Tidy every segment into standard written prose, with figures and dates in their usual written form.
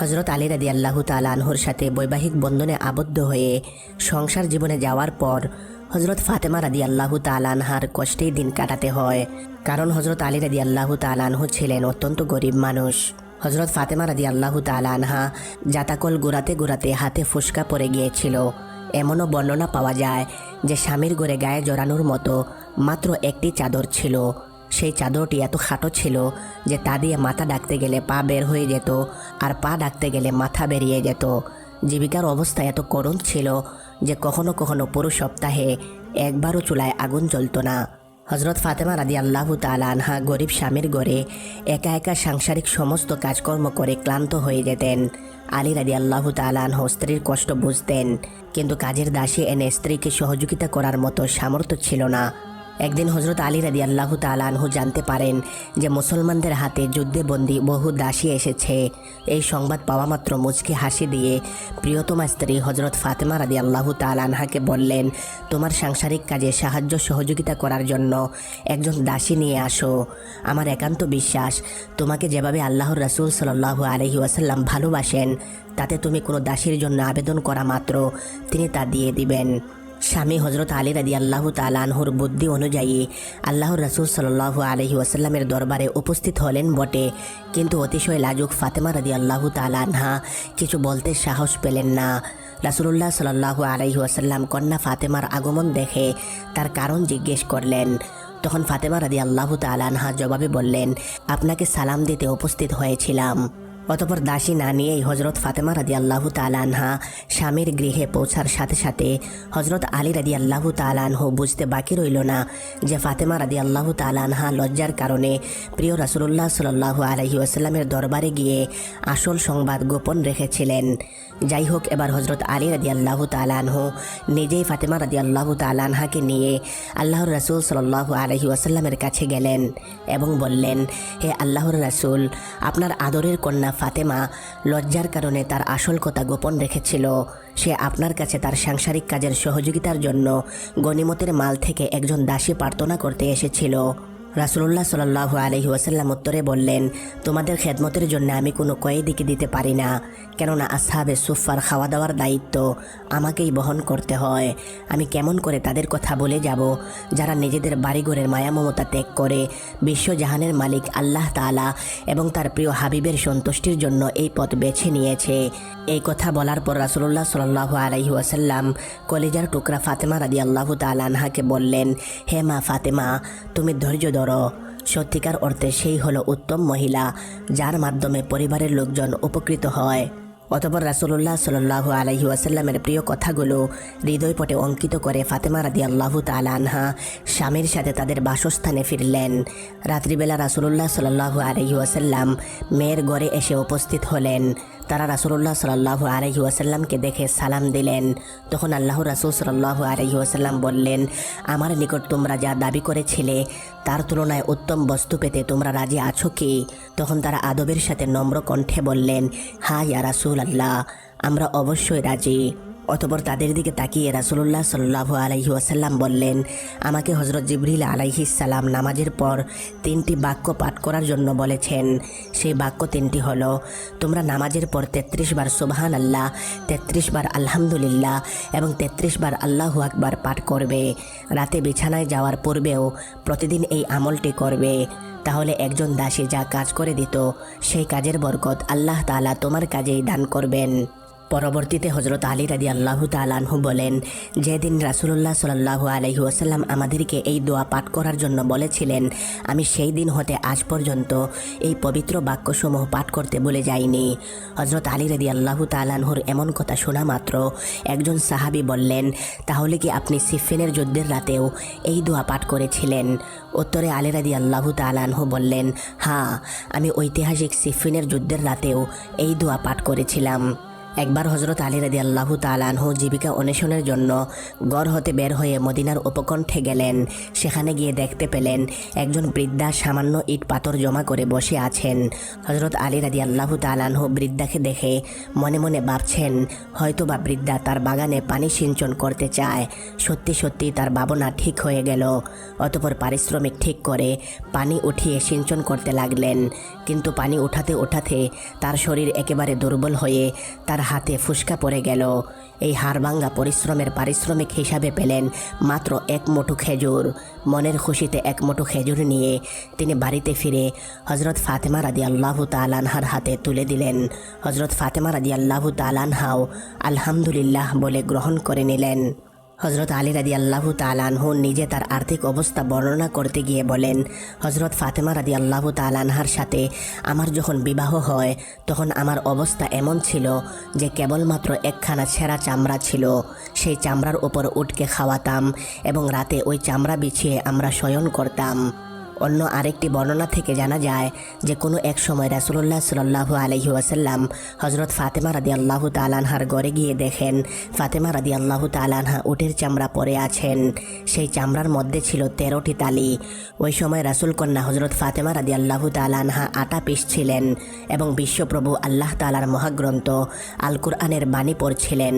হজরত আলী রাদিয়াল্লাহু তাআলা আনহুর সাথে বৈবাহিক বন্ধনে আবদ্ধ হয়ে সংসার জীবনে যাওয়ার পর হজরত ফাতেমা রাদিয়াল্লাহু তাআলা আনহার কষ্টেই দিন কাটাতে হয়। কারণ হজরত আলী রাদিয়াল্লাহু তাআলা আনহু ছিলেন অত্যন্ত গরিব মানুষ। হজরত ফাতেমা রাদিয়াল্লাহু তাআলা আনহা জাতাকল ঘোরাতে ঘোরাতে হাতে ফুসকা পড়ে গিয়েছিল। এমনও বর্ণনা পাওয়া যায় যে স্বামীর ঘরে গায়ে জড়ানোর মতো মাত্র একটি চাদর ছিল। সেই চাদরটি এত খাটো ছিল যে তা দিয়ে মাথা ডাকতে গেলে পা বের হয়ে যেত, আর পা ডাকতে গেলে মাথা বেরিয়ে যেত। জীবিকার অবস্থা এত করুণ ছিল যে কখনো কখনো পুরো সপ্তাহে একবারও চুলায় আগুন জ্বলত না। হজরত ফাতেমা রাদিয়াল্লাহু তাআলা আনহা গরিব স্বামীর ঘরে একা একা সাংসারিক সমস্ত কাজকর্ম করে ক্লান্ত হয়ে যেতেন। আলী রাদিয়াল্লাহু তাআলা আনহু স্ত্রীর কষ্ট বুঝতেন, কিন্তু কাজের দাসী এনে স্ত্রীকে সহযোগিতা করার মতো সামর্থ্য ছিল না। একদিন হজরত আলী রাদিয়াল্লাহু তাআলা আনহু জানতে পারেন যে মুসলমানদের হাতে যুদ্ধে বন্দী বহু দাসী এসেছে। এই সংবাদ পাওয়া মাত্র মুচকি হাসি দিয়ে প্রিয়তমা স্ত্রী হজরত ফাতেমা রাদিয়াল্লাহু তাআলা আনহাকে বললেন, তোমার সাংসারিক কাজে সাহায্য সহযোগিতা করার জন্য একজন দাসী নিয়ে আসো। আমার একান্ত বিশ্বাস তোমাকে যেভাবে আল্লাহর রাসূল সাল্লাল্লাহু আলাইহি ওয়াসাল্লাম ভালোবাসেন, তাতে তুমি কোনো দাসীর জন্য আবেদন করা মাত্র তিনি তা দিয়ে দিবেন। স্বামী হজরত আলী রাদিয়াল্লাহু তাআলা আনহুর বুদ্ধি অনুযায়ী আল্লাহর রাসূল সাল্লাল্লাহু আলাইহি ওয়াসাল্লামের দরবারে উপস্থিত হলেন বটে, কিন্তু অতিশয় লাজুক ফাতেমা রাদিয়াল্লাহু তাআলা আনহা কিছু বলতে সাহস পেলেন না। রাসূলুল্লাহ সাল্লাল্লাহু আলাইহি ওয়াসাল্লাম কন্যা ফাতেমার আগমন দেখে তার কারণ জিজ্ঞেস করলেন। তখন ফাতেমা রাদিয়াল্লাহু তাআলা আনহা জবাবে বললেন, আপনাকে সালাম দিতে উপস্থিত হয়েছিলাম। অতঃপর দাসী না নিয়েই হজরত ফাতেমা রাদিয়াল্লাহু তাআলা আনহা স্বামীর গৃহে পৌঁছার সাথে সাথে হজরত আলী রাদিয়াল্লাহু তাআলা আনহু বুঝতে বাকি রইল না যে ফাতেমা রাদিয়াল্লাহু তাআলা আনহা লজ্জার কারণে প্রিয় রাসূলুল্লাহ সাল্লাল্লাহু আলাইহি ওয়াসাল্লামের দরবারে গিয়ে আসল সংবাদ গোপন রেখেছিলেন। যাই হোক, এবার হজরত আলী রাদিয়াল্লাহু তাআলা আনহু নিজেই ফাতেমা রাদিয়াল্লাহু তাআলা আনহাকে নিয়ে আল্লাহর রাসূল সাল্লাল্লাহু আলাইহি ওয়াসাল্লামের কাছে গেলেন এবং বললেন, হে আল্লাহর রাসূল, আপনার আদরের কন্যা ফাতেমা লজ্জার কারণে তার আসল কথা গোপন রেখেছিল। সে আপনার কাছে তার সাংসারিক কাজের সহযোগিতার জন্য গনিমতের মাল থেকে একজন দাসী প্রার্থনা করতে এসেছিল। রাসূলুল্লাহ সাল্লাল্লাহু আলাইহি ওয়াসাল্লাম উত্তরে বললেন, তোমাদের খেদমতের জন্য আমি কোনো কয়েদিকে দিতে পারি না, কেননা আসহাবে সুফার খাওয়া দাওয়ার দায়িত্ব আমাকেই বহন করতে হয়। আমি কেমন করে তাদের কথা বলে যাব যারা নিজেদের বাড়িঘরের মায়া মমতা ত্যাগ করে বিশ্বজাহানের মালিক আল্লাহ তাআলা এবং তার প্রিয় হাবিবের সন্তুষ্টির জন্য এই পথ বেছে নিয়েছে। এই কথা বলার পর রাসূলুল্লাহ সাল্লাল্লাহু আলাইহি ওয়াসাল্লাম কলিজার টুকরা ফাতেমা রাদিয়াল্লাহু তাআলা আনহাকে বললেন, হে মা ফাতেমা, তুমি ধৈর্য ধরো। সত্যিকার অর্থে সেই হলো উত্তম মহিলা যার মাধ্যমে পরিবারের লোকজন উপকৃত হয়। অতঃপর রাসূলুল্লাহ সাল্লাল্লাহু আলাইহি ওয়াসাল্লামের প্রিয় কথাগুলো হৃদয়পটে অঙ্কিত করে ফাতেমা রাদিয়াল্লাহু তাআলা আনহা স্বামীর সাথে তাদের বাসস্থানে ফিরলেন। রাত্রিবেলা রাসূলুল্লাহ সাল্লাল্লাহু আলাইহি ওয়াসাল্লাম মেয়ের ঘরে এসে উপস্থিত হলেন। তারা রাসূলুল্লাহ সাল্লাল্লাহু আলাইহি ওয়াসাল্লামকে দেখে সালাম দিলেন। তখন আল্লাহর রাসূল সাল্লাল্লাহু আলাইহি ওয়াসাল্লাম বললেন, আমার নিকট তোমরা যা দাবি করেছিলে তার তুলনায় উত্তম বস্তু পেতে তোমরা রাজি আছো কি? তখন তারা আদবের সাথে নম্র কণ্ঠে বললেন, হ্যাঁ ইয়া রাসূলুল্লাহ, আমরা অবশ্যই রাজি। অতঃপর তাদের দিকে তাকিয়ে রাসূলুল্লাহ সাল্লাল্লাহু আলাইহি ওয়াসাল্লাম বললেন, আমাকে হযরত জিবরিল আলাইহিস সালাম নামাজের পর 3টি বাক্য পাঠ করার জন্য বলেছেন। সেই বাক্য 3টি হলো, তোমরা নামাজের পর 33 বার সুবহানাল্লাহ, 33 বার আলহামদুলিল্লাহ এবং 33 বার আল্লাহু আকবার পাঠ করবে। রাতে বিছানায় যাওয়ার পূর্বেও প্রতিদিন এই আমলটি করবে। তাহলে একজন দাসী যা কাজ করে দিত সেই কাজের বরকত আল্লাহ তাআলা তোমার কাজেই দান করবেন। পরবর্তীতে হজরত আলী রাদিয়াল্লাহু তাআলা আনহু বলেন, যেদিন রাসূলুল্লাহ সাল্লাল্লাহু আলাইহি ওয়াসাল্লাম আমাদেরকে এই দোয়া পাঠ করার জন্য বলেছিলেন, আমি সেই দিন হতে আজ পর্যন্ত এই পবিত্র বাক্যসমূহ পাঠ করতে ভুলে যাইনি। হজরত আলী রাদিয়াল্লাহু তাআলা আনহুর এমন কথা শোনা মাত্র একজন সাহাবী বললেন, তাহলে কি আপনি সিফিনের যুদ্ধের রাতেও এই দোয়া পাঠ করেছিলেন? উত্তরে আলী রাদিয়াল্লাহু তাআলা আনহু বললেন, হ্যাঁ, আমি ঐতিহাসিক সিফিনের যুদ্ধের রাতেও এই দোয়া পাঠ করেছিলাম। একবার হজরত আলী রাদিয়াল্লাহু তাআলা আনহু জীবিকা অন্বেষণের জন্য গড় হতে বের হয়ে মদিনার উপকণ্ঠে গেলেন। সেখানে গিয়ে দেখতে পেলেন একজন বৃদ্ধা সামান্য ইট পাথর জমা করে বসে আছেন। হজরত আলী রাদিয়াল্লাহু তাআলা আনহু বৃদ্ধাকে দেখে মনে মনে ভাবছেন, হয়তোবা বৃদ্ধা তার বাগানে পানি সিঞ্চন করতে চায়। সত্যি সত্যি তার ভাবনা ঠিক হয়ে গেল। অতঃপর পারিশ্রমিক ঠিক করে পানি উঠিয়ে সিঞ্চন করতে লাগলেন। কিন্তু পানি উঠাতে উঠাতে তার শরীর একেবারে দুর্বল হয়ে তার হাতে ফুসকা পড়ে গেল। এই হাড়ভাঙ্গা পরিশ্রমের পারিশ্রমিক হিসাবে পেলেন মাত্র এক মুঠো খেজুর। মনের খুশিতে এক মুঠো খেজুর নিয়ে তিনি বাড়িতে ফিরে হজরত ফাতেমা রাদিয়াল্লাহু তাআলা আনহার হাতে তুলে দিলেন। হজরত ফাতেমা রাদিয়াল্লাহু তাআলা আনহাও আলহামদুলিল্লাহ বলে গ্রহণ করে নিলেন। হজরত আলী রাদিয়াল্লাহু তাআলা আনহু নিজে তার আর্থিক অবস্থা বর্ণনা করতে গিয়ে বলেন, হজরত ফাতেমা রাদিয়াল্লাহু তাআলা আনহার সাথে আমার যখন বিবাহ হয় তখন আমার অবস্থা এমন ছিল যে কেবলমাত্র একখানা ছেঁড়া চামড়া ছিল। সেই চামড়ার উপর উটকে খাওয়াতাম এবং রাতে ওই চামড়া বিছিয়ে আমরা শয়ন করতাম। অন্য আরেকটি বর্ণনা থেকে জানা যায় যে কোনো এক সময় রাসূলুল্লাহ সাল্লাল্লাহু আলাইহি ওয়াসাল্লাম হজরত ফাতেমা রাদিয়াল্লাহু তাআলা আনহার ঘরে গিয়ে দেখেন ফাতেমা রাদিয়াল্লাহু তাআলা আনহা উটের চামড়া পরে আছেন। সেই চামড়ার মধ্যে ছিল 13টি তালি। ওই সময় রাসূল কন্যা হজরত ফাতেমা রাদিয়াল্লাহু তাআলা আনহা আটা পিষছিলেন এবং বিশ্বপ্রভু আল্লাহ তাআলার মহাগ্রন্থ আল কুরআনের বাণী পড়ছিলেন।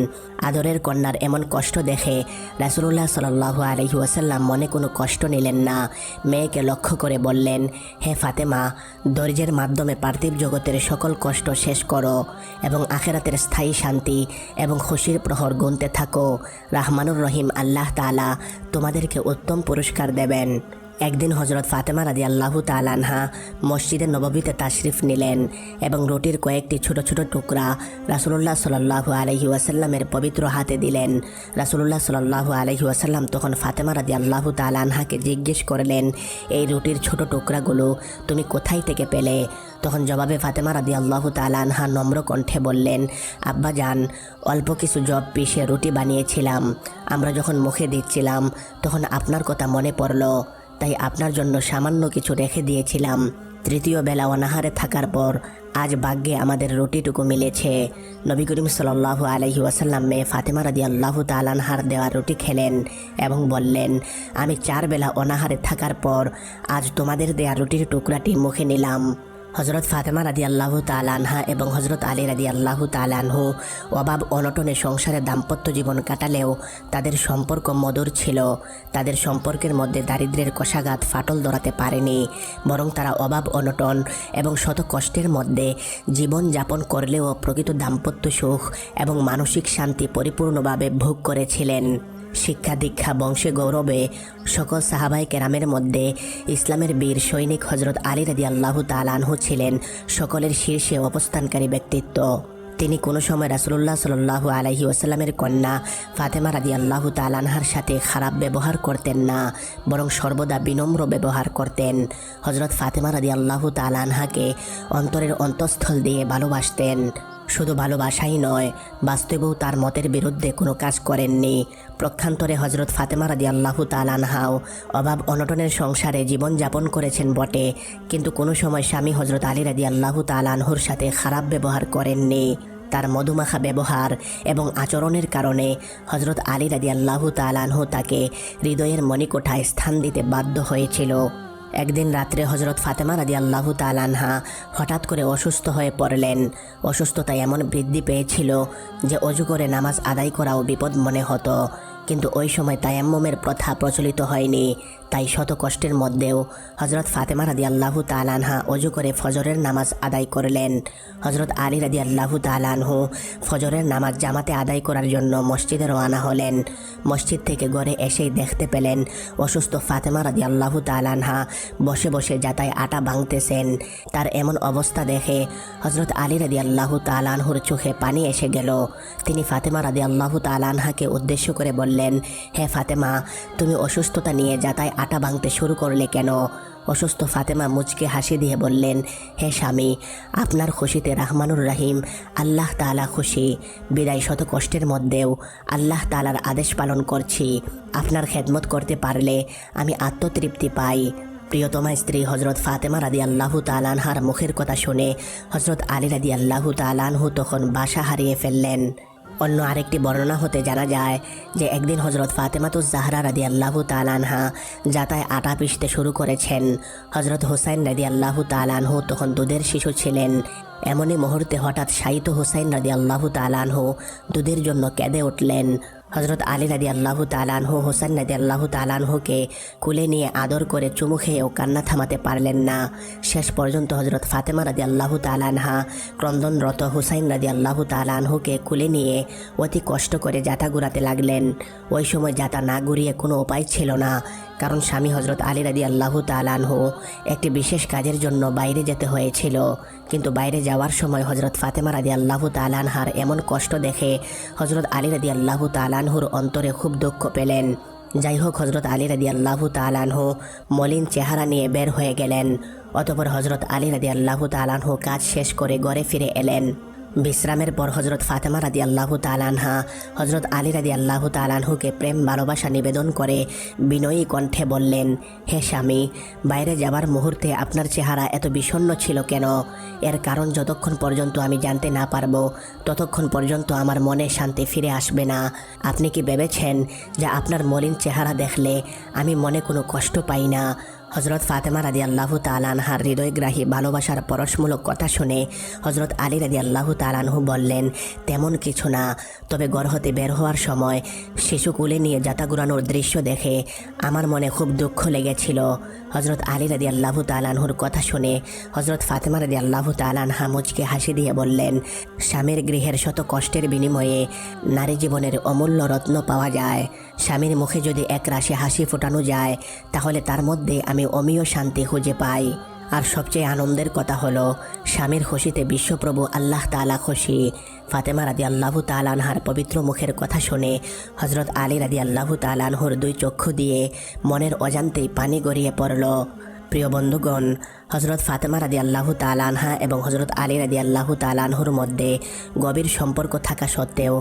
আদরের কন্যার এমন কষ্ট দেখে রাসূলুল্লাহ সাল্লাল্লাহু আলাইহি ওয়াসাল্লাম মনে কোনো কষ্ট নিলেন না। মেয়েকে লক্ষ্য করে বললেন, হে ফাতেমা, ধৈর্যের মাধ্যমে পার্থিব জগতের সকল কষ্ট শেষ করো এবং আখিরাতের স্থায়ী শান্তি এবং খুশির প্রহর গুনতে থাকো। রাহমানুর রহিম আল্লাহ তাআলা তোমাদেরকে উত্তম পুরস্কার দেবেন। একদিন হজরত ফাতেমা রাদিয়াল্লাহু তাআলা আনহা মসজিদে নববীতে তাশরিফ নিলেন এবং রুটির কয়েকটি ছোট ছোট টুকরা রাসূলুল্লাহ সাল্লাল্লাহু আলাইহি ওয়াসাল্লামের পবিত্র হাতে দিলেন। রাসূলুল্লাহ সাল্লাল্লাহু আলাইহি ওয়াসাল্লাম তখন ফাতেমা রাদিয়াল্লাহু তাআলা আনহাকে জিজ্ঞেস করলেন, এই রুটির ছোট টুকরাগুলো তুমি কোথায় থেকে পেলে? তখন জবাবে ফাতেমা রাদিয়াল্লাহু তাআলা আনহা নম্র কণ্ঠে বললেন, আব্বা জান, অল্প কিছু জব পিষে রুটি বানিয়েছিলাম। আমরা যখন মুখে দিচ্ছিলাম তখন আপনার কথা মনে পড়ল, তাই আপনার জন্য সামান্য কিছু রেখে দিয়েছিলাম। তৃতীয় বেলা অনাহারে থাকার পর আজ ভাগ্যে আমাদের রুটিটুকু মিলেছে। নবী করিম সাল্লাল্লাহু আলাইহি ওয়াসাল্লাম মেয়ে ফাতেমা রাদিয়াল্লাহু তাআলা আনহার দেওয়া রুটি খেলেন এবং বললেন, আমি 4 বেলা অনাহারে থাকার পর আজ তোমাদের দেয়া রুটির টুকরাটি মুখে নিলাম। হজরত ফাতেমা রাদিয়াল্লাহু তাআলা আনহা এবং হজরত আলী রাদিয়াল্লাহু তাআলা আনহু অভাব অনটনে সংসারে দাম্পত্য জীবন কাটালেও তাদের সম্পর্ক মধুর ছিল। তাদের সম্পর্কের মধ্যে দারিদ্র্যের কষাঘাত ফাটল ধরাতে পারেনি, বরং তারা অভাব অনটন এবং শত কষ্টের মধ্যে জীবন যাপন করলেও প্রকৃত দাম্পত্য সুখ এবং মানসিক শান্তি পরিপূর্ণভাবে ভোগ করেছিলেন। শিক্ষা দীক্ষা বংশে গৌরবে সকল সাহাবায়ে কেরামের মধ্যে ইসলামের বীর সৈনিক হজরত আলী রাদিয়াল্লাহু তাআলা আনহু ছিলেন সকলের শীর্ষে অবস্থানকারী ব্যক্তিত্ব। তিনি কোনো সময় রাসূলুল্লাহ সাল্লাল্লাহু আলাইহি ওয়াসাল্লামের কন্যা ফাতেমা রাদিয়াল্লাহু তাআলা আনহার সাথে খারাপ ব্যবহার করতেন না, বরং সর্বদা বিনম্র ব্যবহার করতেন। হজরত ফাতেমা রাদিয়াল্লাহু তাআলা আনহাকে অন্তরের অন্তঃস্থল দিয়ে ভালোবাসতেন। শুধু ভালোবাসাই নয়, বাস্তবেও তার মতের বিরুদ্ধে কোনো কাজ করেননি। প্রক্ষান্তরে হজরত ফাতেমা রাদিয়াল্লাহু তাআলা আনহাও অভাব অনটনের সংসারে জীবন যাপন করেছেন বটে, কিন্তু কোনো সময় স্বামী হজরত আলী রাদিয়াল্লাহু তাআলা আনহুর সাথে খারাপ ব্যবহার করেননি। তার মধুমাখা ব্যবহার এবং আচরণের কারণে হজরত আলী রাদিয়াল্লাহু তাআলা আনহু তাকে হৃদয়ের মণিকোঠায় স্থান দিতে বাধ্য হয়েছিল। একদিন রাত্রে হজরত ফাতেমা রাদিয়াল্লাহু তাআলা আনহা হঠাৎ করে অসুস্থ হয়ে পড়লেন। অসুস্থতা এমন বৃদ্ধি পেয়েছিল যে অজু করে নামাজ আদায় করাও বিপদ মনে হতো, কিন্তু ওই সময় তায়াম্মুমের প্রথা প্রচলিত হয়নি। তাই শত কষ্টের মধ্যেও হজরত ফাতেমা রাদিয়াল্লাহু তাআলা আনহা অজু করে ফজরের নামাজ আদায় করলেন। হজরত আলী রাদিয়াল্লাহু তাআলা আনহু ফজরের নামাজ জামাতে আদায় করার জন্য মসজিদে রওনা হলেন। মসজিদ থেকে ঘরে এসেই দেখতে পেলেন অসুস্থ ফাতেমা রাদিয়াল্লাহু তাআলা আনহা বসে বসে যাতায় আটা ভাঙতেছেন। তার এমন অবস্থা দেখে হজরত আলী রাদিয়াল্লাহু তাআলা আনহুর চোখে পানি এসে গেল। তিনি ফাতেমা রাদিয়াল্লাহু তাআলা আনহাকে উদ্দেশ্য করে বললেন, হে ফাতেমা, তুমি অসুস্থতা নিয়ে যাতায় আটা ভাঙতে শুরু করলে কেন? অসুস্থ ফাতেমা মুচকে হাসি দিয়ে বললেন, হে স্বামী, আপনার খুশিতে রাহমানুর রহিম আল্লাহ তাআলা খুশি, বিদায় শত কষ্টের মধ্যেও আল্লাহ তাআলার আদেশ পালন করছি। আপনার খেদমত করতে পারলে আমি আত্মতৃপ্তি পাই। প্রিয়তমা স্ত্রী হজরত ফাতেমা রাদিয়াল্লাহু তাআলা আনহার মুখের কথা শুনে হজরত আলী রাদিয়াল্লাহু তাআলা আনহু তখন বাসা হারিয়ে ফেললেন। অন্য আরেকটি বর্ণনা হতে জানা যায় যে একদিন হজরত ফাতেমাতুজ জাহরা রাদিয়াল্লাহু তাআলা আনহা যাতায় আটা পিষতে শুরু করেছেন। হজরত হুসাইন রাদিয়াল্লাহু তাআলা আনহু তখন দুধের শিশু ছিলেন। এমনই মুহূর্তে হঠাৎ শায়িত হুসাইন রাদিয়াল্লাহু তাআলা আনহু দুধের জন্য কেঁদে উঠলেন। হজরত আলী রাদিয়াল্লাহু তাআলা আনহু হুসাইন রাদিয়াল্লাহু তাআলা আনহুকে কুলে নিয়ে আদর করে চুমু খেয়েও কান্না থামাতে পারলেন না। শেষ পর্যন্ত হজরত ফাতেমা রাদিয়াল্লাহু তাআলা আনহা ক্রন্দনরত হুসাইন রাদিয়াল্লাহু তাআলা আনহুকে কুলে নিয়ে অতি কষ্ট করে জাতা ঘুরাতে লাগলেন। ওই সময় জাতা না ঘুরিয়ে কোনো উপায় ছিল না, কারণ স্বামী হজরত আলী রাদিয়াল্লাহু তাআলা আনহু একটি বিশেষ কাজের জন্য বাইরে যেতে হয়েছিল। কিন্তু বাইরে যাওয়ার সময় হজরত ফাতেমা রাদিয়াল্লাহু তাআলা আনহার এমন কষ্ট দেখে হজরত আলী রাদিয়াল্লাহু তাআলা আনহুর অন্তরে খুব দুঃখ পেলেন। যাই হোক, হজরত আলী রাদিয়াল্লাহু তাআলা আনহু মলিন চেহারা নিয়ে বের হয়ে গেলেন। অতঃপর হজরত আলী রাদিয়াল্লাহু তাআলা আনহু কাজ শেষ করে ঘরে ফিরে এলেন। বিশ্রামের পর হজরত ফাতেমা রাদিয়াল্লাহু তাআলা আনহা হজরত আলী রাদিয়াল্লাহু তাআলা আনহুকে প্রেম ভালোবাসা নিবেদন করে বিনয়ী কণ্ঠে বললেন, হে স্বামী, বাইরে যাবার মুহূর্তে আপনার চেহারা এত বিষণ্ণ ছিল কেন? এর কারণ যতক্ষণ পর্যন্ত আমি জানতে না পারবো ততক্ষণ পর্যন্ত আমার মনে শান্তি ফিরে আসবে না। আপনি কি ভেবেছেন যে আপনার মলিন চেহারা দেখলে আমি মনে কোনো কষ্ট পাই না? হজরত ফাতেমা রাদিয়াল্লাহু তাআলা আনহার হৃদয়গ্রাহী ভালোবাসার পরশমূলক কথা শুনে হজরত আলী রাদিয়াল্লাহু তাআলা আনহু বললেন, তেমন কিছু না, তবে ঘর হতে বের হওয়ার সময় শিশু কোলে নিয়ে যাতা ঘুরানোর দৃশ্য দেখে আমার মনে খুব দুঃখ লেগেছিল। হজরত আলী রাদিয়াল্লাহু তাআলা আনহুর কথা শুনে হজরত ফাতেমা রাদিয়াল্লাহু তাআলা আনহা মুচকে হাসি দিয়ে বললেন, স্বামীর গৃহের শত কষ্টের বিনিময়ে নারী জীবনের অমূল্য রত্ন পাওয়া যায়। স্বামীর মুখে যদি এক রাশি হাসি ফোটানো যায় তাহলে তার মধ্যে আমি অমীয় শান্তি খুঁজে পাই। আর সবচেয়ে আনন্দের কথা হলো স্বামীর খুশিতে বিশ্বপ্রভু আল্লাহ তাআলা খুশি। ফাতেমা রাদিয়াল্লাহু তাআলা আনহার পবিত্র মুখের কথা শুনে হজরত আলী রাদিয়াল্লাহু তাআলা আনহুর দুই চক্ষু দিয়ে মনের অজান্তেই পানি গড়িয়ে পড়ল। প্রিয় বন্ধুগণ, হজরত ফাতেমা রাদিয়াল্লাহু তাআলা আনহা এবং হজরত আলী রাদিয়াল্লাহু তাআলা আনহুর মধ্যে গভীর সম্পর্ক থাকা সত্ত্বেও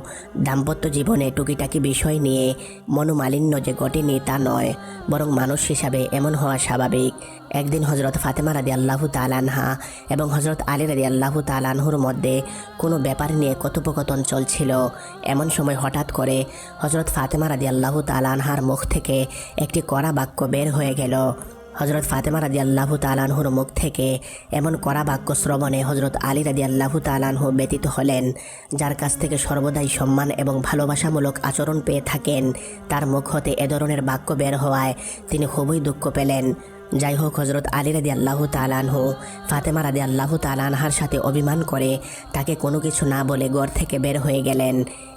দাম্পত্য জীবনে টুকিটাকি বিষয় নিয়ে মনোমালিন্য যে ঘটেনি তা নয়, বরং মানুষ হিসাবে এমন হওয়া স্বাভাবিক। একদিন হজরত ফাতেমা রাদিয়াল্লাহু তাআলা আনহা এবং হজরত আলী রাদিয়াল্লাহু তাআলা আনহুর মধ্যে কোনো ব্যাপার নিয়ে কথোপকথন চলছিল। এমন সময় হঠাৎ করে হজরত ফাতেমা রাদিয়াল্লাহু তাআলা আনহার মুখ থেকে একটি কড়া বাক্য বের হয়ে গেল। হজরত ফাতেমা রাদিয়াল্লাহু তাআলা আনহুর মুখ থেকে এমন কড়া বাক্য শ্রবণে হজরত আলী রাদিয়াল্লাহু তাআলা আনহু ব্যতীত হলেন। যার কাছ থেকে সর্বদাই সম্মান এবং ভালোবাসামূলক আচরণ পেয়ে থাকেন, তার মুখ হতে এ ধরনের বাক্য বের হওয়ায় তিনি খুবই দুঃখ পেলেন। যাই হোক, হজরত আলী রাদিয়াল্লাহু তাআলা আনহু ফাতেমা রাদিয়াল্লাহু তাআলা আনহার সাথে অভিমান করে তাকে কোনো কিছু না বলে ঘর থেকে বের হয়ে গেলেন।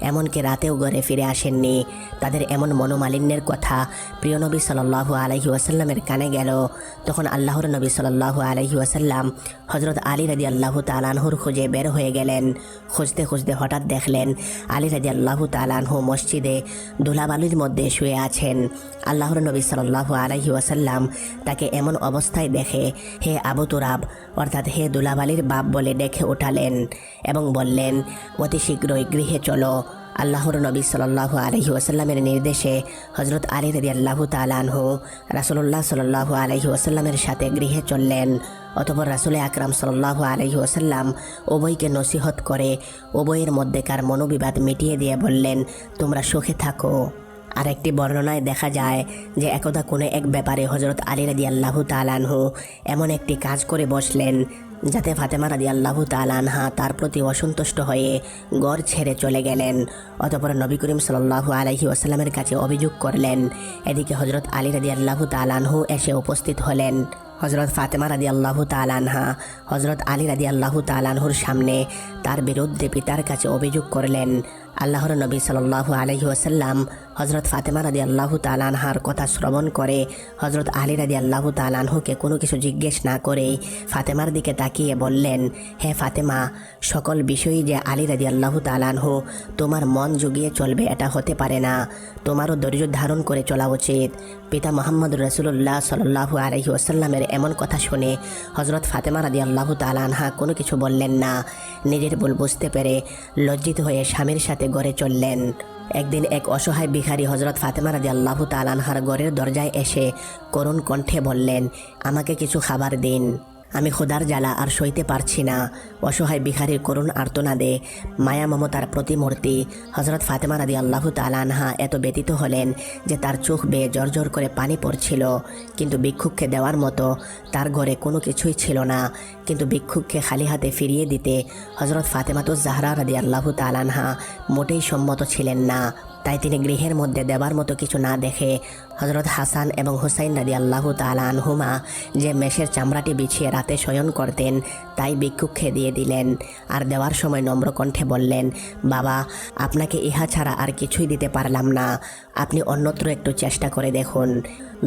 এমনকি রাতেও ঘরে ফিরে আসেননি। তাদের এমন মনোমালিন্যের কথা প্রিয় নবী সাল্লাল্লাহু আলাইহি ওয়াসাল্লামের কানে গেল। তখন আল্লাহর নবী সাল্লাল্লাহু আলাইহি ওয়াসাল্লাম হজরত আলী রাদিয়াল্লাহু তাআলা আনহুর খোঁজে বের হয়ে গেলেন। খুঁজতে খুঁজতে হঠাৎ দেখলেন আলী রাদিয়াল্লাহু তাআলা আনহু মসজিদে ধুলাবালুর মধ্যে শুয়ে আছেন। আল্লাহর নবী সাল্লাল্লাহু আলাইহি ওয়াসাল্লাম তাকে এমন অবস্থায় দেখে হে আবু তুরাব, অর্থাৎ হে দুলাবালির বাপ বলে ডেকে উঠালেন এবং বললেন, অতি শীঘ্রই গৃহে চলো। আল্লাহর নবী সাল্লাল্লাহু আলাইহি ওয়াসাল্লামের নির্দেশে হজরত আলী রাদিয়াল্লাহু তাআলা আনহু রাসূলুল্লাহ সাল্লাল্লাহু আলাইহি ওয়াসাল্লামের সাথে গৃহে চললেন। অতঃপর রাসূল আকরাম সাল্লাল্লাহু আলাইহি ওয়াসাল্লাম উভয়কে নসিহত করে উভয়ের মধ্যেকার মনোবিবাদ মিটিয়ে দিয়ে বললেন, তোমরা সুখে থাকো। আর একটি বর্ণনায় দেখা যায় যে একদা কোনো এক ব্যাপারে হজরত আলী রাদিয়াল্লাহু তাআলা আনহু এমন একটি কাজ করে বসলেন যাতে ফাতেমা রাদিয়াল্লাহু তাআলা আনহা তার প্রতি অসন্তুষ্ট হয়ে ঘর ছেড়ে চলে গেলেন। অতঃপর নবী করিম সাল্লাল্লাহু আলাইহি ওয়াসাল্লামের কাছে অভিযোগ করলেন। এদিকে হজরত আলী রাদিয়াল্লাহু তাআলা আনহু এসে উপস্থিত হলেন। হজরত ফাতেমা রাদিয়াল্লাহু তাআলা আনহা হজরত আলী রাদিয়াল্লাহু তাআলা আনহুর সামনে তার বিরুদ্ধে পিতার কাছে অভিযোগ করলেন। আল্লাহর নবী সাল্লাল্লাহু আলাইহি ওয়াসাল্লাম হজরত ফাতেমা রাদিয়াল্লাহু তাআলা আনহার কথা শ্রবণ করে হজরত আলী রাদিয়াল্লাহু তাআলা আনহুকে কোনো কিছু জিজ্ঞেস না করেই ফাতেমার দিকে তাকিয়ে বললেন, হে ফাতেমা, সকল বিষয়ই যে আলী রাদিয়াল্লাহু তাআলা আনহু তোমার মন জুগিয়ে চলবে এটা হতে পারে না। তোমারও ধৈর্য ধারণ করে চলা উচিত। পিতা মুহাম্মদ রাসূলুল্লাহ সাল্লাল্লাহু আলাইহি ওয়াসাল্লামের এমন কথা শুনে হজরত ফাতেমা রাদিয়াল্লাহু তাআলা আনহা কোনো কিছু বললেন না। নিজের ভুল বুঝতে পেরে লজ্জিত হয়ে স্বামীর সাথে ঘরে চললেন। একদিন এক অসহায় ভিখারি হজরত ফাতেমা রাদিয়াল্লাহু তাআলা আনহার ঘরের দরজায় এসে করুণ কণ্ঠে বললেন, আমাকে কিছু খাবার দিন, আমি ক্ষুধার জ্বালা আর সইতে পারছি না। অসহায় ভিখারির করুণ আর্তনাদে মায়া মমতার প্রতিমূর্তি হজরত ফাতেমা রাদিয়াল্লাহু তাআলা আনহা এত ব্যতীত হলেন যে তার চোখ বেয়ে জর্জর করে পানি পড়ছিল। কিন্তু ভিক্ষুককে দেওয়ার মতো তার ঘরে কোনো কিছুই ছিল না। কিন্তু ভিক্ষুককে খালি হাতে ফিরিয়ে দিতে হজরত ফাতেমাতুজ জাহরা রাদিয়াল্লাহু তাআলা আনহা মোটেই সম্মত ছিলেন না। তাই তিনি গৃহের মধ্যে দেবার মতো কিছু না দেখে হজরত হাসান এবং হুসাইন রাদিয়াল্লাহু তাআলা আনহুমা যে মেষের চামড়াটি বিছিয়ে রাতে শয়ন করতেন তাই ভিক্ষুককে দিয়ে দিলেন। আর দেওয়ার সময় নম্র কণ্ঠে বললেন, বাবা, আপনাকে ইহা ছাড়া আর কিছুই দিতে পারলাম না, আপনি অন্যত্র একটু চেষ্টা করে দেখুন।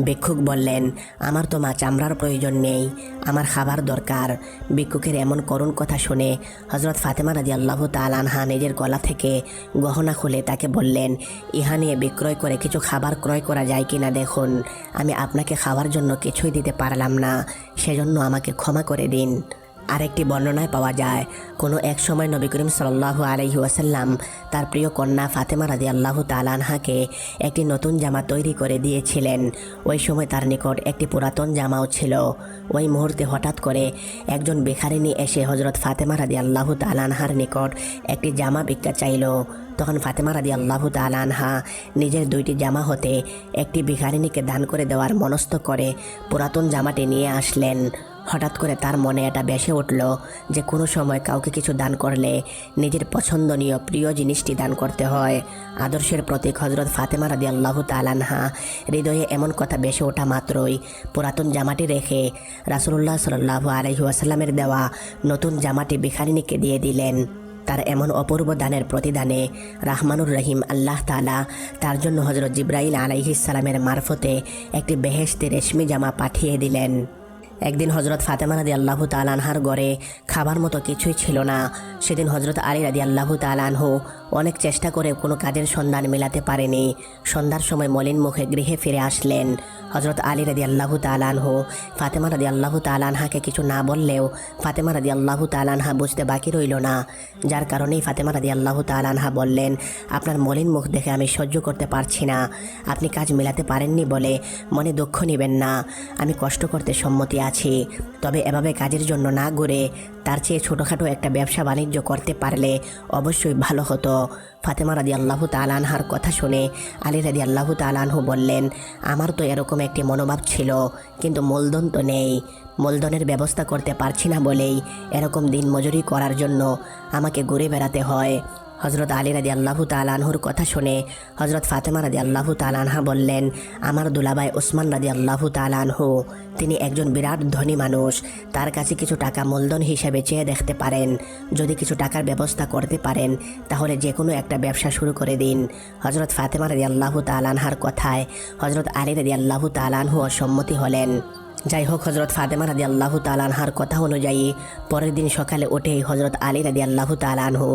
ভিক্ষুক বললেন, আমার তো মা চামড়ার প্রয়োজন নেই, আমার খাবার দরকার। ভিক্ষুকের এমন করুণ কথা শুনে হজরত ফাতেমা রাদিয়াল্লাহু তাআলা আনহা নিজের গলা থেকে গহনা খুলে তাকে বললেন, ইহা নিয়ে বিক্রয় করে কিছু খাবার ক্রয় করা যায় কিনা দেখুন। আমি আপনাকে খাওয়ার জন্য কিছুই দিতে পারলাম না, সেজন্য আমাকে ক্ষমা করে দিন। আরেকটি বর্ণনায় পাওয়া যায়, কোনো এক সময় নবী করিম সাল্লাল্লাহু আলাইহি ওয়াসাল্লাম তার প্রিয় কন্যা ফাতেমা রাদিয়াল্লাহু তাআলা আনহাকে একটি নতুন জামা তৈরি করে দিয়েছিলেন। ওই সময় তার নিকট একটি পুরাতন জামাও ছিল। ওই মুহূর্তে হঠাৎ করে একজন ভিখারিনী এসে হজরত ফাতেমা রাদিয়াল্লাহু তাআলা আনহার নিকট একটি জামা ভিক্ষা চাইল। তখন ফাতেমা রাদিয়াল্লাহু তাআলা আনহা নিজের দুইটি জামা হতে একটি ভিখারিনীকে দান করে দেওয়ার মনস্থ করে পুরাতন জামাটি নিয়ে আসলেন। হঠাৎ করে তার মনে এটা ভেসে উঠল যে কোনো সময় কাউকে কিছু দান করলে নিজের পছন্দনীয় প্রিয় জিনিসটি দান করতে হয়। আদর্শের প্রতীক হজরত ফাতেমা রাদিয়াল্লাহু তাআলা আনহা হৃদয়ে এমন কথা ভেসে ওঠা মাত্রই পুরাতন জামাটি রেখে রাসূলুল্লাহ সাল্লাল্লাহু আলাইহি ওয়াসাল্লামের দেওয়া নতুন জামাটি ভিখারিনীকে দিয়ে দিলেন। তার এমন অপূর্ব দানের প্রতিদানে রাহমানুর রহিম আল্লাহ তাআলা তার জন্য হজরত জিবরাইল আলাইহিস সালামের মারফতে একটি বেহেশতি রেশমি জামা পাঠিয়ে দিলেন। একদিন হজরত ফাতেমা রাদিয়াল্লাহু তাআলা আনহার ঘরে খাবার মতো কিছুই ছিল না। সেদিন হজরত আলী রাদিয়াল্লাহু তাআলা আনহু অনেক চেষ্টা করে কোনো কাজের সন্ধান মেলাতে পারেনি। সন্ধ্যার সময় মলিন মুখে গৃহে ফিরে আসলেন। হজরত আলী রাদিয়াল্লাহু তাআলা আনহু ফাতেমা রাদিয়াল্লাহু তাআলা আনহাকে কিছু না বললেও ফাতেমা রাদিয়াল্লাহু তাআলা আনহা বুঝতে বাকি রইল না। যার কারণেই ফাতেমা রাদিয়াল্লাহু তাআলা আনহা বললেন, আপনার মলিন মুখ দেখে আমি সহ্য করতে পারছি না। আপনি কাজ মেলাতে পারেননি বলে মনে দুঃখ নেবেন না, আমি কষ্ট করতে সম্মতি আছি। তবে এভাবে কাজের জন্য না ঘুরে তার চেয়ে ছোটোখাটো একটা ব্যবসা বাণিজ্য করতে পারলে অবশ্যই ভালো হতো। ফাতেমা রাদিয়াল্লাহু তাআলা আনহার কথা শুনে আলী রাদিয়াল্লাহু তাআলা আনহু বললেন, আমার তো এরকম একটি মনোভাব ছিল, কিন্তু মূলধন তো নেই। মূলধনের ব্যবস্থা করতে পারছি না বলেই এরকম দিন মজুরি করার জন্য আমাকে ঘুরে বেড়াতে হয়। হজরত আলী রাদিয়াল্লাহু তাআলা আনহুর কথা শুনে হজরত ফাতেমা রাদিয়াল্লাহু তাআলা আনহা বললেন, আমার দুলাভাই ওসমান রাদিয়াল্লাহু তাআলা আনহু তিনি একজন বিরাট ধনী মানুষ, তার কাছে কিছু টাকা মূলধন হিসেবে চেয়ে দেখতে পারেন। যদি কিছু টাকার ব্যবস্থা করতে পারেন তাহলে যে কোনো একটা ব্যবসা শুরু করে দিন। হজরত ফাতেমা রাদিয়াল্লাহু তাআলা আনহার কথায় হজরত আলী রাদিয়াল্লাহু তাআলা আনহু সম্মতি হলেন। যাই হোক, হজরত ফাতেমা রাদিয়াল্লাহু তাআলা আনহার কথা অনুযায়ী পরের দিন সকালে উঠেই হজরত আলী রাদিয়াল্লাহু তাআলা আনহু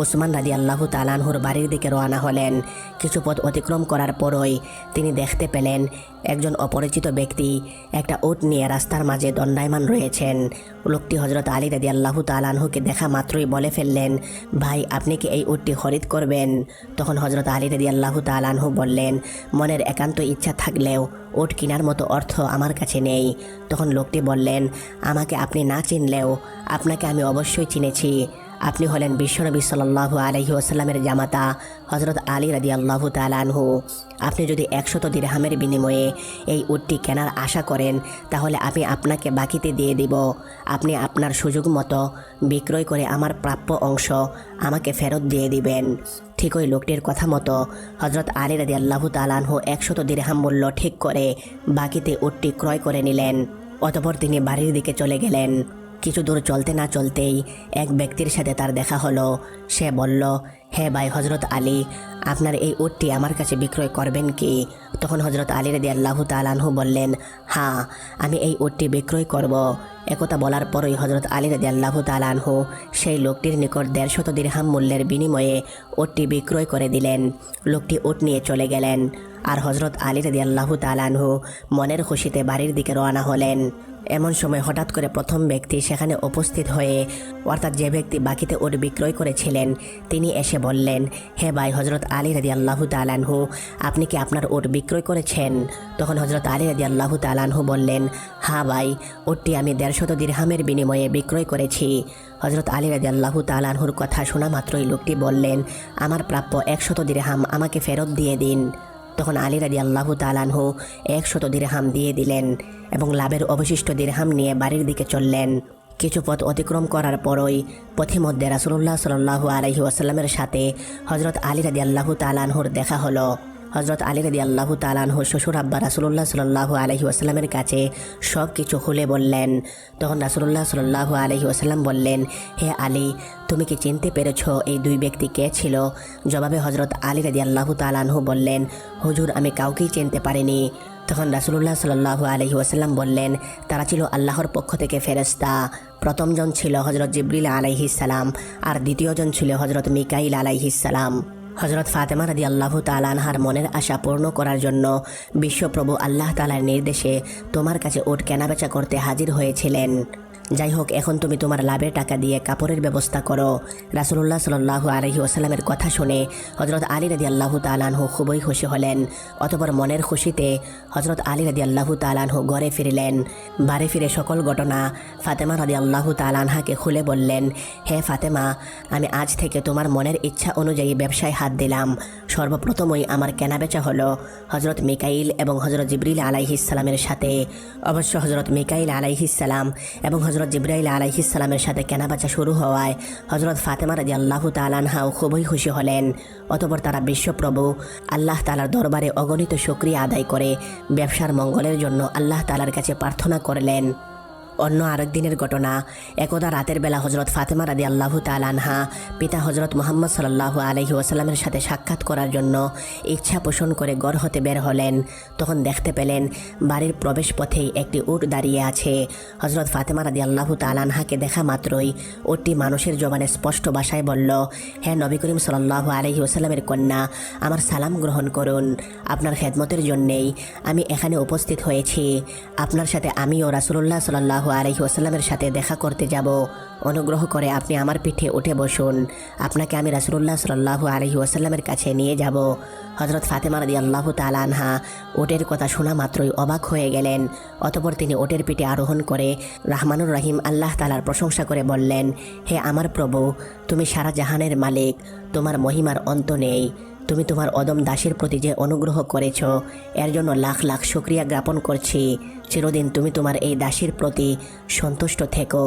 ওসমান রাদিয়াল্লাহু তাআলা আনহুর বাড়ির দিকে রওনা হলেন। কিছু পথ অতিক্রম করার পরই তিনি দেখতে পেলেন একজন অপরিচিত ব্যক্তি একটা উট নিয়ে রাস্তার মাঝে দণ্ডায়মান রয়েছেন। লোকটি হজরত আলী রাদিয়াল্লাহু তাআলা আনহুকে দেখা মাত্রই বলে ফেললেন, ভাই, আপনি কি এই উটটি খরিদ করবেন? তখন হজরত আলী রাদিয়াল্লাহু তাআলা আনহু বললেন, মনের একান্ত ইচ্ছা থাকলেও উট কেনার মতো অর্থ আমার কাছে নেই। তখন লোকটি বললেন, আমাকে আপনি না চিনলেও আপনাকে আমি অবশ্যই চিনেছি। আপনি হলেন বিশ্বনবী সাল্লাল্লাহু আলাইহি ওয়াসাল্লামের জামাতা হজরত আলী রাদিয়াল্লাহু তাআলা আনহু। আপনি যদি 100 দিরহামের বিনিময়ে এই উটটি কেনার আশা করেন তাহলে আমি আপনাকে বাকিতে দিয়ে দিব। আপনি আপনার সুযোগ মতো বিক্রয় করে আমার প্রাপ্য অংশ আমাকে ফেরত দিয়ে দিবেন। ঠিক ওই লোকটির কথা মতো হজরত আলী রাদিয়াল্লাহু তাআলা আনহু 100 দিরহাম মূল্য ঠিক করে বাকিতে উটটি ক্রয় করে নিলেন। অতঃপর তিনি বাড়ির দিকে চলে গেলেন। কিছু দূর চলতে না চলতেই এক ব্যক্তির সাথে তার দেখা হলো। সে বলল, হে ভাই হজরত আলী, আপনার এই উটটি আমার কাছে বিক্রয় করবেন কি? তখন হজরত আলী রাদিয়াল্লাহু তাআলা আনহু বললেন, হ্যাঁ, আমি এই উটটি বিক্রয় করব। একথা বলার পরই হজরত আলী রাদিয়াল্লাহু তাআলা আনহু সেই লোকটির নিকট 150 দিরহাম মূল্যের বিনিময়ে উটটি বিক্রয় করে দিলেন। লোকটি উট নিয়ে চলে গেলেন। আর হজরত আলী রাদিয়াল্লাহু তাআলা আনহু মনের খুশিতে বাড়ির দিকে রওনা হলেন। এমন সময় হঠাৎ করে প্রথম ব্যক্তি সেখানে উপস্থিত হয়ে, অর্থাৎ যে ব্যক্তি বাকিতে উট বিক্রয় করেছিলেন, তিনি এসে বললেন, হে ভাই হজরত আলী রাদিয়াল্লাহু তাআলা আনহু, আপনি কি আপনার উট বিক্রয় করেছেন? তখন হজরত আলী রাদিয়াল্লাহু তাআলা আনহু বললেন, হ্যাঁ ভাই, উটটি আমি 150 দিরহামের বিনিময়ে বিক্রয় করেছি। হজরত আলী রাদিয়াল্লাহু তাআলা আনহুর কথা শোনা মাত্রই লোকটি বললেন, আমার প্রাপ্য 100 দিরহাম আমাকে ফেরত দিয়ে দিন। তখন আলী রাদিয়াল্লাহু তাআলা আনহু 100 দিরহাম দিয়ে দিলেন এবং লাভের অবশিষ্ট দিরহাম নিয়ে বাড়ির দিকে চললেন। কিছু পথ অতিক্রম করার পরই পথিমধ্যে রাসূলুল্লাহ সাল্লাল্লাহু আলাইহি ওয়াসাল্লামের সাথে হজরত আলী রাদিয়াল্লাহু তাআলা আনহুর দেখা হলো। হজরত আলী রাদিয়াল্লাহু তাআলা আনহুর শ্বশুর আব্বা রাসূলুল্লাহ সাল্লাল্লাহু আলাইহি ওয়াসাল্লামের কাছে সব কিছু খুলে বললেন। তখন রাসূলুল্লাহ সাল্লাল্লাহু আলাইহি ওয়াসাল্লাম বললেন, হে আলী, তুমি কি চিনতে পেরেছ এই দুই ব্যক্তি কে ছিল? জবাবে হজরত আলী রাদিয়াল্লাহু তাআলা আনহু বললেন, হুজুর, আমি কাউকেই চিনতে পারিনি। তখন রাসূলুল্লাহ সাল্লাল্লাহু আলাইহি ওয়াসাল্লাম বললেন, তারা ছিল আল্লাহর পক্ষ থেকে ফেরেশতা। প্রথমজন ছিল হজরত জিবরিল আলাইহিস সালাম আর দ্বিতীয়জন ছিল হজরত মিকাইল আলাইহিস সালাম। হজরত ফাতেমা রাদিয়াল্লাহু তাআলা আনহার মনের আশা পূর্ণ করার জন্য বিশ্বপ্রভু আল্লাহ তাআলার নির্দেশে তোমার কাছে উট কেনাবেচা করতে হাজির হয়েছিলেন। যাই হোক, এখন তুমি তোমার লাভের টাকা দিয়ে কাপড়ের ব্যবস্থা করো। রাসূলুল্লাহ সাল্লাল্লাহু আলাইহি ওয়াসাল্লামের কথা শুনে হজরত আলী রাদিয়াল্লাহু তাআলা আনহু খুবই খুশি হলেন। অতঃপর মনের খুশিতে হজরত আলী রাদিয়াল্লাহু তাআলা আনহু ঘরে ফিরলেন। বাড়ি ফিরে সকল ঘটনা ফাতেমা রাদিয়াল্লাহু তাআলা আনহাকে খুলে বললেন, হে ফাতেমা, আমি আজ থেকে তোমার মনের ইচ্ছা অনুযায়ী ব্যবসায় হাত দিলাম। সর্বপ্রথমই আমার কেনাবেচা হলো হজরত মিকাইল এবং হজরত জিবরিল আলাইহিস সালামের সাথে। অবশ্য হজরত মিকাইল আলাইহিস সালাম এবং হজরত জিবরাইল আলাইহিস সালামের সাথে কেনাবেচা শুরু হওয়ায় হজরত ফাতেমা রাদিয়াল্লাহু তাআলা আনহাও খুবই খুশি হলেন। অতঃপর তারা বিশ্বপ্রভু আল্লাহ তাআলার দরবারে অগণিত শুকরিয়া আদায় করে ব্যবসার মঙ্গলের জন্য আল্লাহ তাআলার কাছে প্রার্থনা করলেন। অন্য আরেক দিনের ঘটনা, একদা রাতের বেলা হজরত ফাতেমা রাদিয়াল্লাহু তাআলা আনহা পিতা হজরত মুহাম্মদ সাল্লাল্লাহু আলাইহি ওয়াসাল্লামের সাথে সাক্ষাৎ করার জন্য ইচ্ছা পোষণ করে ঘর হতে বের হলেন। তখন দেখতে পেলেন বাড়ির প্রবেশ পথেই একটি উট দাঁড়িয়ে আছে। হজরত ফাতেমা রাদিয়াল্লাহু তাআলা আনহাকে দেখা মাত্রই উটটি মানুষের জবানে স্পষ্ট ভাষায় বলল, হে নবী করিম সাল্লাল্লাহু আলাইহি ওয়াসাল্লামের কন্যা, আমার সালাম গ্রহণ করুন। আপনার খেদমতের জন্যেই আমি এখানে উপস্থিত হয়েছি। আপনার সাথে আমিও রাসূলুল্লাহ সাল্লাল্লাহু আলাইহি ওয়াসাল্লামের সাথে দেখা করতে যাব। অনুগ্রহ করে আপনি আমার পিঠে উঠে বসুন, আপনাকে আমি রাসূলুল্লাহ সাল্লাল্লাহু আলাইহি ওয়াসাল্লামের কাছে নিয়ে যাব। হযরত ফাতেমা রাদিয়াল্লাহু তাআলা আনহা উটের কথা শোনা মাত্রই অবাক হয়ে গেলেন। অতঃপর তিনি উটের পিঠে আরোহণ করে রহমানুর রহিম আল্লাহ তাআলার প্রশংসা করে বললেন, হে আমার প্রভু, তুমি সারা জাহানের মালিক, তোমার মহিমার অন্ত নেই। তুমি তোমার অদম দাসীর প্রতি যে অনুগ্রহ করেছ, এর জন্য লাখ লাখ শুকরিয়া জ্ঞাপন করছি। চিরদিন তুমি তোমার এই দাসীর প্রতি সন্তুষ্ট থেকো।